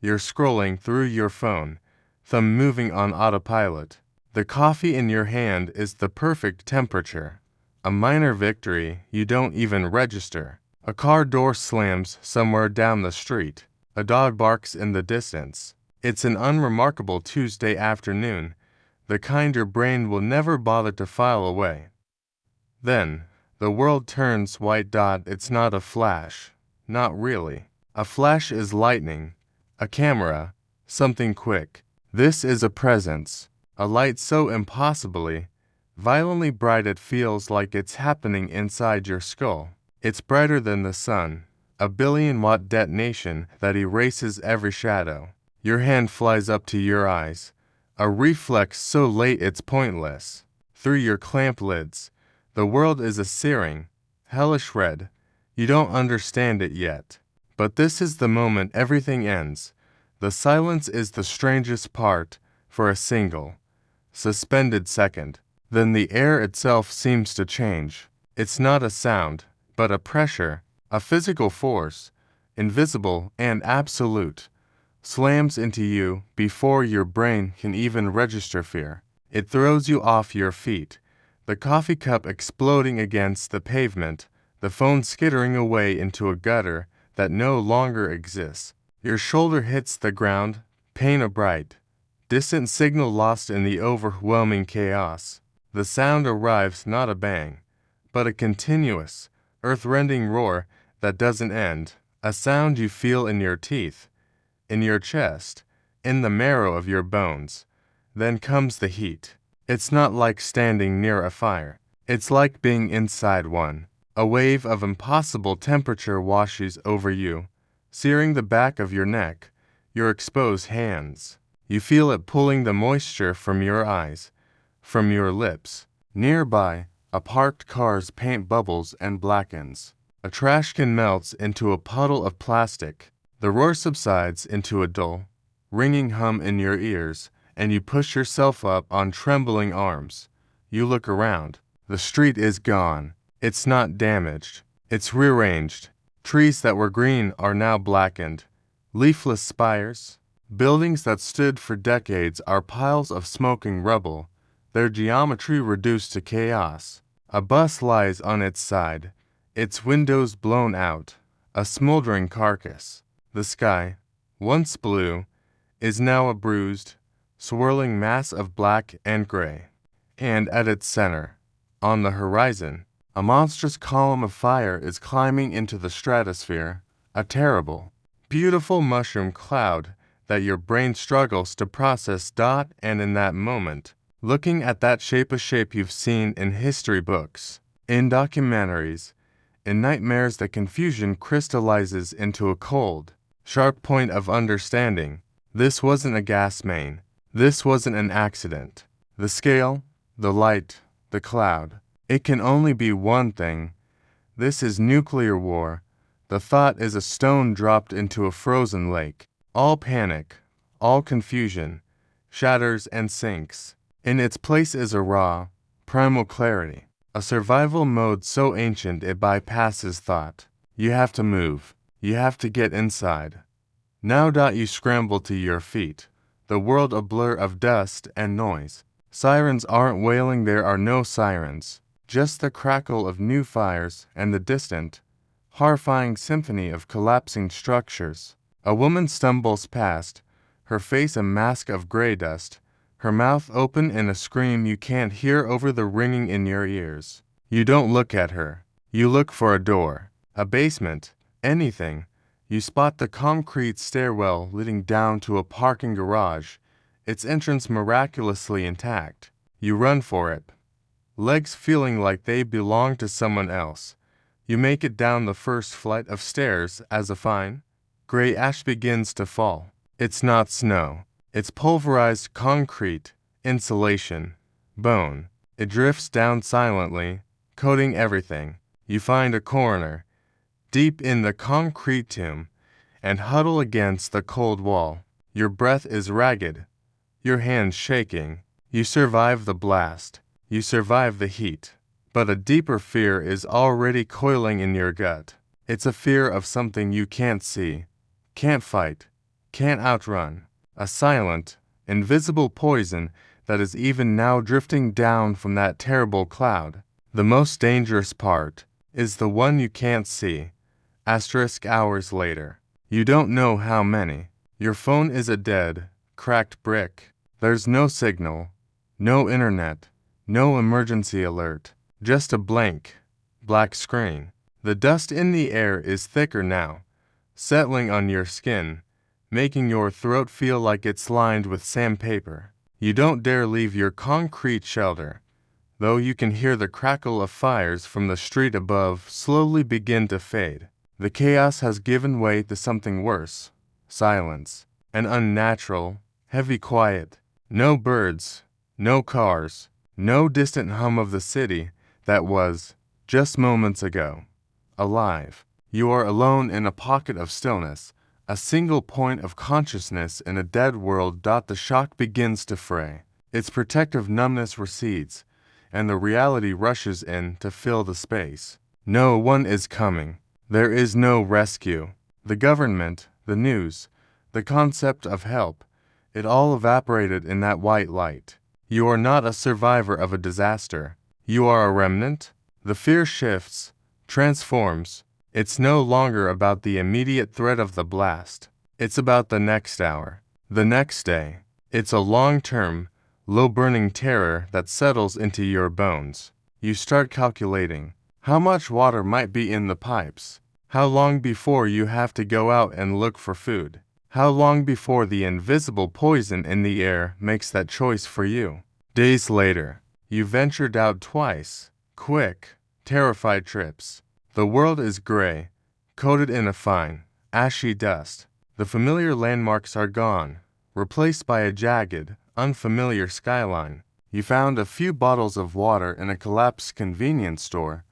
You're scrolling through your phone, thumb moving on autopilot. The coffee in your hand is the perfect temperature. A minor victory you don't even register. A car door slams somewhere down the street. A dog barks in the distance. It's an unremarkable Tuesday afternoon, the kind your brain will never bother to file away. Then, the world turns white. It's not a flash. Not really. A flash is lightning, a camera, something quick. This is a presence, a light so impossibly, violently bright it feels like it's happening inside your skull. It's brighter than the sun, a billion-watt detonation that erases every shadow. Your hand flies up to your eyes, a reflex so late it's pointless. Through your clamped lids, the world is a searing, hellish red. You don't understand it yet. But this is the moment everything ends. The silence is the strangest part for a single, suspended second. Then the air itself seems to change. It's not a sound, but a pressure, a physical force, invisible and absolute, slams into you before your brain can even register fear. It throws you off your feet, the coffee cup exploding against the pavement, the phone skittering away into a gutter that no longer exists. Your shoulder hits the ground, pain a bright, distant signal lost in the overwhelming chaos. The sound arrives not a bang, but a continuous, earth-rending roar that doesn't end, a sound you feel in your teeth, in your chest, in the marrow of your bones. Then comes the heat. It's not like standing near a fire. It's like being inside one. A wave of impossible temperature washes over you, searing the back of your neck, your exposed hands. You feel it pulling the moisture from your eyes, from your lips. Nearby, a parked car's paint bubbles and blackens. A trash can melts into a puddle of plastic. The roar subsides into a dull, ringing hum in your ears, and you push yourself up on trembling arms. You look around. The street is gone. It's not damaged. It's rearranged. Trees that were green are now blackened. Leafless spires. Buildings that stood for decades are piles of smoking rubble, their geometry reduced to chaos. A bus lies on its side, its windows blown out, a smoldering carcass. The sky, once blue, is now a bruised, swirling mass of black and gray. And at its center, on the horizon, a monstrous column of fire is climbing into the stratosphere, a terrible, beautiful mushroom cloud that your brain struggles to process. And in that moment, looking at that shape, a shape you've seen in history books, in documentaries, in nightmares, the confusion crystallizes into a cold, sharp point of understanding. This wasn't a gas main. This wasn't an accident. The scale, the light, the cloud. It can only be one thing. This is nuclear war. The thought is a stone dropped into a frozen lake. All panic, all confusion, shatters and sinks. In its place is a raw, primal clarity, a survival mode so ancient it bypasses thought. You have to move. You have to get inside. Now. You scramble to your feet, the world a blur of dust and noise. Sirens aren't wailing, there are no sirens. Just the crackle of new fires and the distant, horrifying symphony of collapsing structures. A woman stumbles past, her face a mask of gray dust, her mouth open in a scream you can't hear over the ringing in your ears. You don't look at her. You look for a door, a basement, anything. You spot the concrete stairwell leading down to a parking garage, its entrance miraculously intact. You run for it, legs feeling like they belong to someone else. You make it down the first flight of stairs as a fine, gray ash begins to fall. It's not snow. It's pulverized concrete, insulation, bone. It drifts down silently, coating everything. You find a corner, deep in the concrete tomb, and huddle against the cold wall. Your breath is ragged, your hands shaking. You survive the blast. You survive the heat. But a deeper fear is already coiling in your gut. It's a fear of something you can't see, can't fight, can't outrun. A silent, invisible poison that is even now drifting down from that terrible cloud. The most dangerous part is the one you can't see. Hours later. You don't know how many. Your phone is a dead, cracked brick. There's no signal, no internet, no emergency alert. Just a blank, black screen. The dust in the air is thicker now, settling on your skin, making your throat feel like it's lined with sandpaper. You don't dare leave your concrete shelter, though you can hear the crackle of fires from the street above slowly begin to fade. The chaos has given way to something worse. Silence. An unnatural, heavy quiet. No birds, no cars, no distant hum of the city that was, just moments ago, alive. You are alone in a pocket of stillness, a single point of consciousness in a dead world. The shock begins to fray. Its protective numbness recedes, and the reality rushes in to fill the space. No one is coming. There is no rescue. The government, the news, the concept of help, it all evaporated in that white light. You are not a survivor of a disaster. You are a remnant. The fear shifts, transforms. It's no longer about the immediate threat of the blast. It's about the next hour, the next day. It's a long-term, low-burning terror that settles into your bones. You start calculating how much water might be in the pipes, how long before you have to go out and look for food, how long before the invisible poison in the air makes that choice for you. Days later, you ventured out twice, quick, terrified trips. The world is gray, coated in a fine, ashy dust. The familiar landmarks are gone, replaced by a jagged, unfamiliar skyline. You found a few bottles of water in a collapsed convenience store,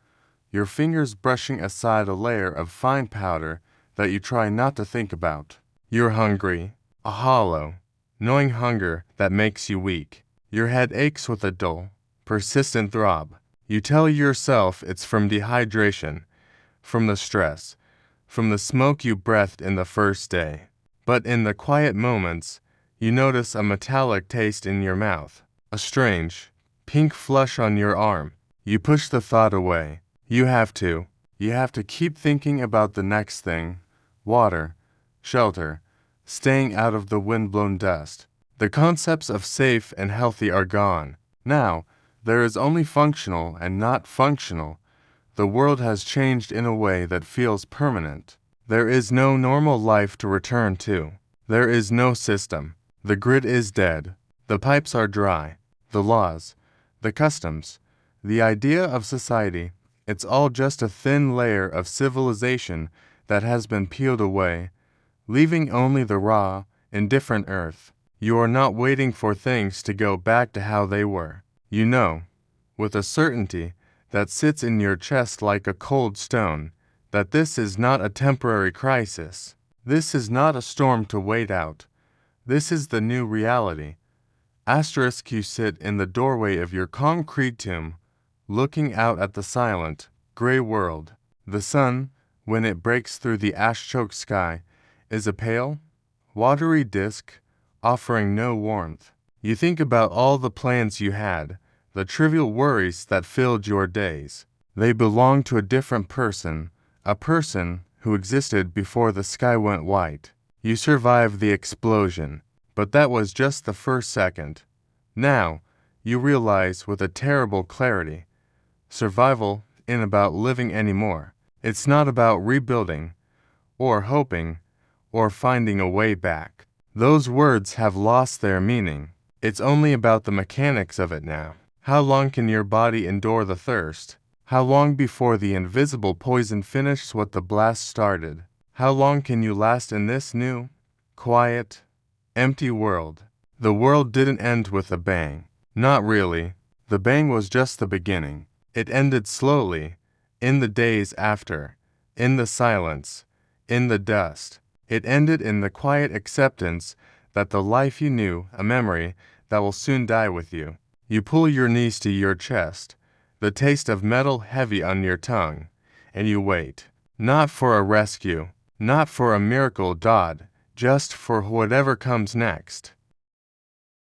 your fingers brushing aside a layer of fine powder that you try not to think about. You're hungry, a hollow, gnawing hunger that makes you weak. Your head aches with a dull, persistent throb. You tell yourself it's from dehydration, from the stress, from the smoke you breathed in the first day. But in the quiet moments, you notice a metallic taste in your mouth, a strange, pink flush on your arm. You push the thought away. You have to keep thinking about the next thing. Water, shelter, staying out of the wind-blown dust. The concepts of safe and healthy are gone. Now, there is only functional and not functional. The world has changed in a way that feels permanent. There is no normal life to return to. There is no system. The grid is dead. The pipes are dry. The laws, the customs, the idea of society, it's all just a thin layer of civilization that has been peeled away, leaving only the raw, indifferent earth. You are not waiting for things to go back to how they were. You know, with a certainty that sits in your chest like a cold stone, that this is not a temporary crisis. This is not a storm to wait out. This is the new reality. You sit in the doorway of your concrete tomb, looking out at the silent, gray world. The sun, when it breaks through the ash-choked sky, is a pale, watery disk, offering no warmth. You think about all the plans you had, the trivial worries that filled your days. They belong to a different person, a person who existed before the sky went white. You survived the explosion, but that was just the first second. Now, you realize with a terrible clarity, survival isn't about living anymore. It's not about rebuilding, or hoping, or finding a way back. Those words have lost their meaning. It's only about the mechanics of it now. How long can your body endure the thirst? How long before the invisible poison finishes what the blast started? How long can you last in this new, quiet, empty world? The world didn't end with a bang. Not really. The bang was just the beginning. It ended slowly, in the days after, in the silence, in the dust. It ended in the quiet acceptance that the life you knew, a memory that will soon die with you. You pull your knees to your chest, the taste of metal heavy on your tongue, and you wait. Not for a rescue, not for a miracle, just for whatever comes next.